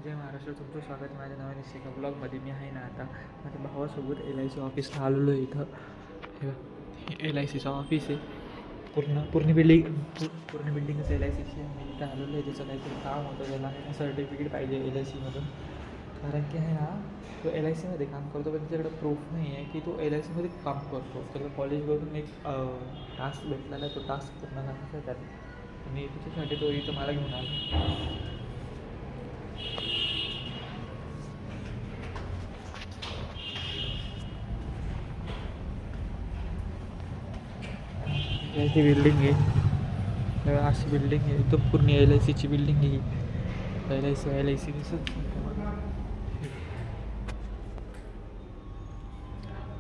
जय महाराष्ट्र. तुमचं स्वागत आहे माझ्या नवीन एका ब्लॉगमध्ये. मी आहे ना आता माझ्या भावासोबत LIC ऑफिसला आलेलो आहे. इथं LICचं ऑफिस आहे. पूर्ण बिल्डिंगच LICची. मी इथं आलेलो आहे. त्याचं काहीतरी काम होतं, त्याला सर्टिफिकेट पाहिजे LICमधून. कारण की आहे ना तो LICमध्ये काम करतो, पण त्याच्याकडे प्रूफ नाही आहे की तो LICमध्ये काम करतो. त्याला कॉलेजवरून एक टास्क भेटलेला आहे, तो टास्क पूर्ण करायचा आहे त्याला, आणि त्याच्यासाठी तो इथं मला घेऊन आला. ती बिल्डिंग आहे, अशी बिल्डिंग आहे. एकदम पूर्ण LICची बिल्डिंग आहे. LIC दिसत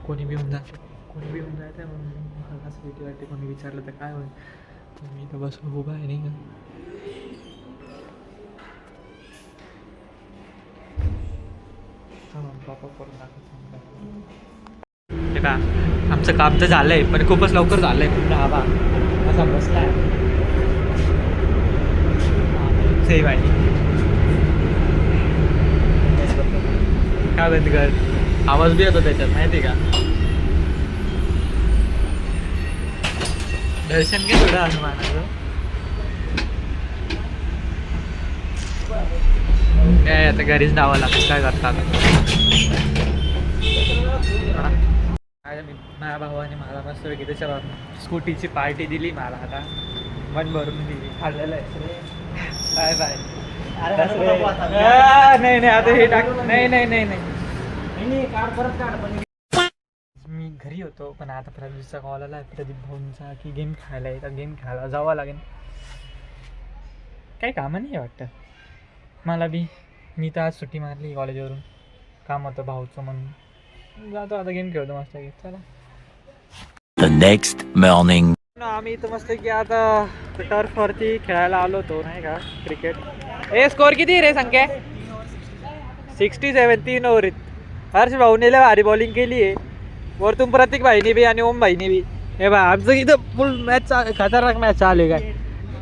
कोणी बी होऊन जातं म्हणून मला असं भीती वाटते. कोणी विचारलं तर काय होईल. मी इथं बसून उभा आहे नाही का. पापा करून ते का आमचं काम तर झालं आहे, पण खूपच लवकर झालं आहे. पूर्ण हवा असा बसला आहे. सही बाई काय बंद कर, आवाज बी येतो त्याच्यात माहिती आहे का. दर्शन घे थोडं हनुमानाचं. काय आता घरीच जावं लागतं, काय करता आता. माझ्या भावाने मला मस्त की त्याच्या स्कूटीची पार्टी दिली मला. आता मन भरून दिली, खाल्लेलं आहे. Bye bye. नाही आता हे टाक. नाही मी घरी होतो, पण आता प्रदीपचा कॉल आला आहे, प्रदीप भाऊंचा, की गेम खेळायला येतात. गेम खेळायला जावं लागेल. काही कामं नाही वाटतं मला बी. मी तर आज सुट्टी मारली कॉलेजवरून, काम होतं भाऊचं म्हणून. जातो आता, गेम खेळतो मस्त की. चला. The next morning. आम्ही इथं मस्त की आता टर्फवरती खेळायला आलो होतो नाही का, क्रिकेट. स्कोर किती रे संख्या? 67. 3 ओव्हरीत हर्ष भाऊने लय भारी बॉलिंग केली आहे. वरतून प्रतीक भाईनी बी आणि ओम भाईनी बी. हे बा आमचं इथं फुल मॅच, खतरनाक मॅच चालू आहे. काय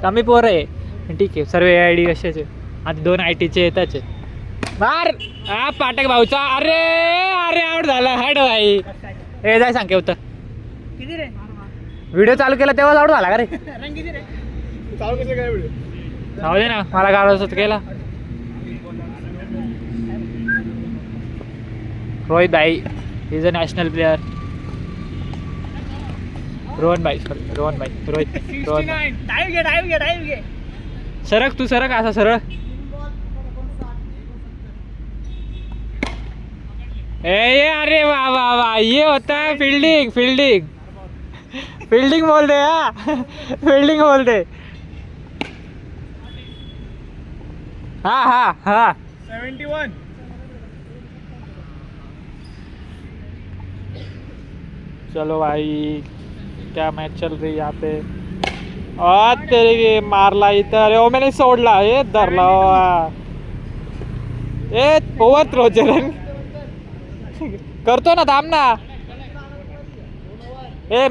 कमी पोरं आहे, ठीक आहे. सर्व AID कशाचे. आता 2 ITचे येताच मार. हा पाटक भाऊचा. अरे आउट झाला. हॅड भाई. हे जाय सांग होतं किती रे. व्हिडिओ चालू केला तेव्हाच आउट झाला का रे. चालू कसं काय व्हिडिओ. जाऊ दे ना, मला काढायचं होतं केला. रोहित भाई is a national player. Rohan भाई. सरक तू, सरक असा सरळ. अरे वा ये होता है फील्डिंग बोल दे. फील्डिंग बोल दे. हा 71. चलो भाई, क्या मैच चल रही है यहाँ पे. तेरे मारला इथं. अरे ओ मैंने सोडला. हे धरला. ओव्हर थ्रो चरण करतो ना, थांब ना.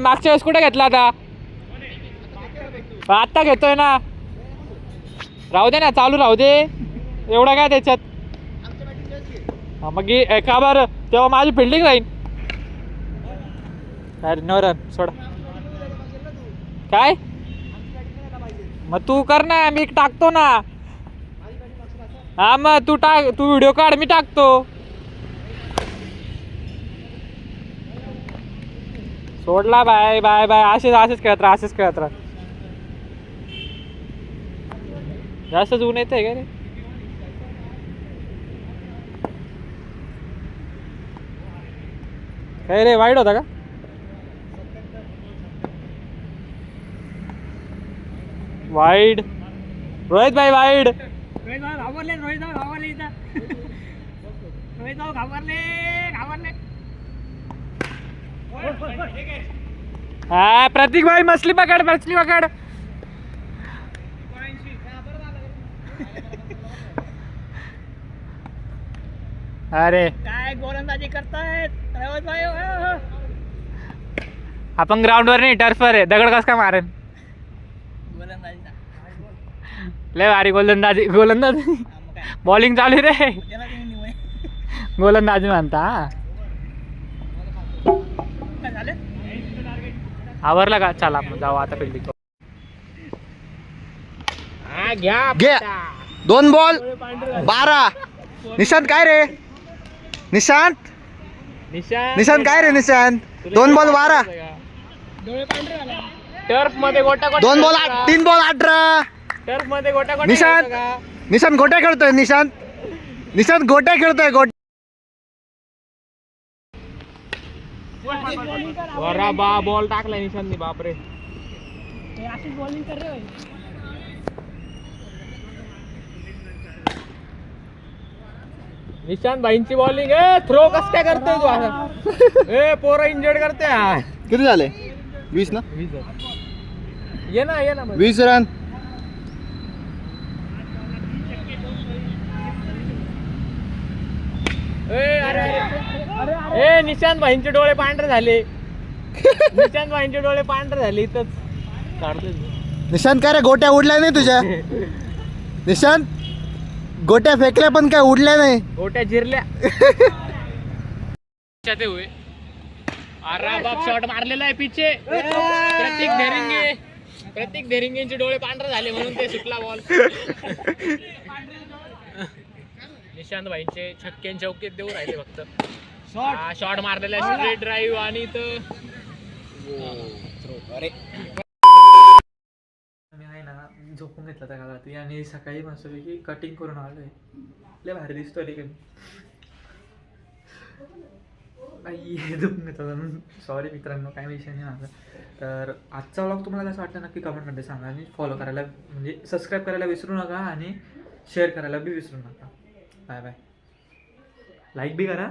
मागच्या वेळेस कुठे घेतला आता घेतोय ना. राहू दे ना, चालू राहू दे. एवढा काय त्याच्यात. मग का बरं, तेव्हा माझी फिल्डिंग राहील. अरे नो रन सोड. काय मग तू कर ना, मी टाकतो ना. हा मग तू व्हिडिओ काढ, मी टाकतो. सोडला. बाय असेच खेळत राहा. जास्त ऊन येतंय का रे. काय रे, वाईट होता का. वाईड. रोहित भाई वाईड. हा प्रतीक भाई मछली पकड़. अरे काय गोलंदाजी करतायत रोहित भाई. आपण ग्राउंडवर नाही, टर्फवर आहे. दगड कस काय मारेन. गोलंदाजी लय भारी गोलंदाजी. बॉलिंग चालू रे गोलंदाजी म्हणता आवरला का चला मग जाऊ आता फिल्डिंग घे 2 बॉल 12. निशांत काय रे निशांत काय रे निशांत 2 बॉल 12. टर्फ मध्ये गोटा 2 बॉल 3 बॉल 18. टर्फ मध्ये गोटा निशांत गोट्या खेळतोय निशांत गोट्या खेळतोय बॉल टाकलाय निशांतनी बापरे निशांत भाईंची बॉलिंग थ्रो कस काय करतोय तू आता पोरं इंजर्ड करते किती झाले 20 ना ये ना 20 रन. निशांत भाईंचे डोळे पांढरे झाले इथंच काढतोय निशांत काय रे गोट्या उडल्या नाही तुझ्या निशांत गोट्या फेकल्या पण काय उडल्या नाही गोट्या जिरल्या हुए बाप शॉट मारलेला आहे पिछे प्रतीक धेरिंगेंचे डोळे पांढरे झाले म्हणून ते सुटला बॉल निशांत भाईंचे छक्के चौकेत देऊ राहिले फक्त शॉट मारलेला आहे स्ट्रेट ड्राईव्ह आणि मी आहे ना झोपून घेतला त्या काळात आणि सकाळी मस्तपैकी कटिंग करून आलोय लय भारी दिसतो रे काही झोपून घेतला सॉरी मित्रांनो काय विषय नाही माझा. तर आजचा व्लॉग तुम्हाला कसं वाटतं नक्की कमेंटमध्ये सांगा आणि फॉलो करायला म्हणजे सबस्क्राईब करायला विसरू नका आणि शेअर करायला बी विसरू नका. बाय बाय लाईक बी करा.